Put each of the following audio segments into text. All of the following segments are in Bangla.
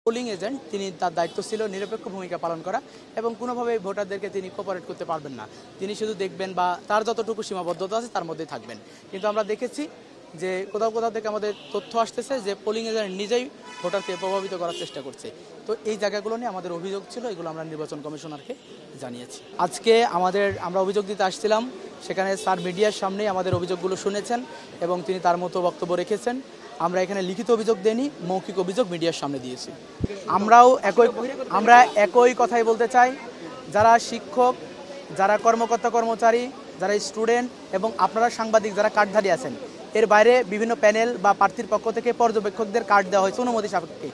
পোলিং এজেন্ট তিনি তার দায়িত্ব ছিল নিরপেক্ষ ভূমিকা পালন করা এবং কোনোভাবেই ভোটারদেরকে তিনি কোঅপারেট করতে পারবেন না। তিনি শুধু দেখবেন বা তার যতটুকু সীমাবদ্ধতা আছে তার মধ্যেই থাকবেন। কিন্তু আমরা দেখেছি যে কোথাও কোথাও থেকে আমাদের তথ্য আসতেছে যে পোলিং এজেন্ট নিজেই ভোটারকে প্রভাবিত করার চেষ্টা করছে। তো এই জায়গাগুলো নিয়ে আমাদের অভিযোগ ছিল, এগুলো আমরা নির্বাচন কমিশনারকে জানিয়েছি। আজকে আমরা অভিযোগ দিতে আসছিলাম, সেখানে স্যার মিডিয়ার সামনেই আমাদের অভিযোগগুলো শুনেছেন এবং তিনি তার মতো বক্তব্য রেখেছেন। আমরা এখানে লিখিত অভিযোগ দেইনি, মৌখিক অভিযোগ মিডিয়ার সামনে দিয়েছি। আমরা একই কথাই বলতে চাই, যারা শিক্ষক, যারা কর্মকর্তা কর্মচারী, যারা স্টুডেন্ট এবং আপনারা সাংবাদিক যারা কার্ডধারী আছেন, এর বাইরে বিভিন্ন প্যানেল বা প্রার্থীর পক্ষ থেকে পর্যবেক্ষকদের কার্ড দেওয়া হয়েছে অনুমতি সাপেক্ষে।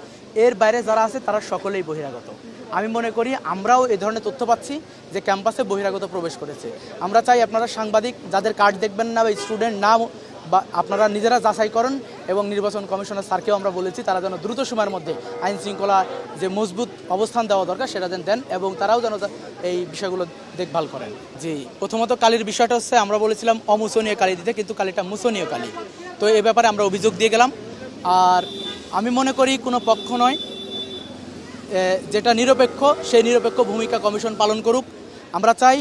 এর বাইরে যারা আছে তারা সকলেই বহিরাগত। আমি মনে করি আমরাও এই ধরনের তথ্য পাচ্ছি যে ক্যাম্পাসে বহিরাগত প্রবেশ করেছে। আমরা চাই আপনারা সাংবাদিক যাদের কার্ড দেখবেন না বা স্টুডেন্ট না, বা আপনারা নিজেরা যাচাই করেন এবং নির্বাচন কমিশনার স্যারকেও আমরা বলেছি তারা যেন দ্রুত সময়ের মধ্যে আইন শৃঙ্খলা যে মজবুত অবস্থান দেওয়া দরকার সেটা যেন দেন এবং তারাও যেন এই বিষয়গুলো দেখভাল করেন। জি, প্রথমত কালির বিষয়টা হচ্ছে আমরা বলেছিলাম অমোচনীয় কালি দিতে, কিন্তু কালিটা মোচনীয় কালি। তো এ ব্যাপারে আমরা অভিযোগ দিয়ে গেলাম। আর আমি মনে করি কোনো পক্ষ নয়, যেটা নিরপেক্ষ সেই নিরপেক্ষ ভূমিকা কমিশন পালন করুক। আমরা চাই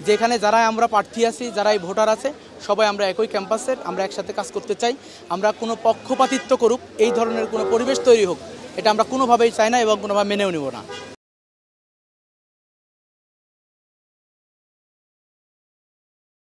যেখানে যারা আমরা প্রার্থী আছি, যারাই ভোটার আছে, সবাই আমরা একই ক্যাম্পাসের, আমরা একসাথে কাজ করতে চাই। আমরা কোনো পক্ষপাতিত্ব করুক, এই ধরনের কোনো পরিবেশ তৈরি হোক, এটা আমরা কোনোভাবেই চাই না এবং কোনোভাবে মেনেও নেব না।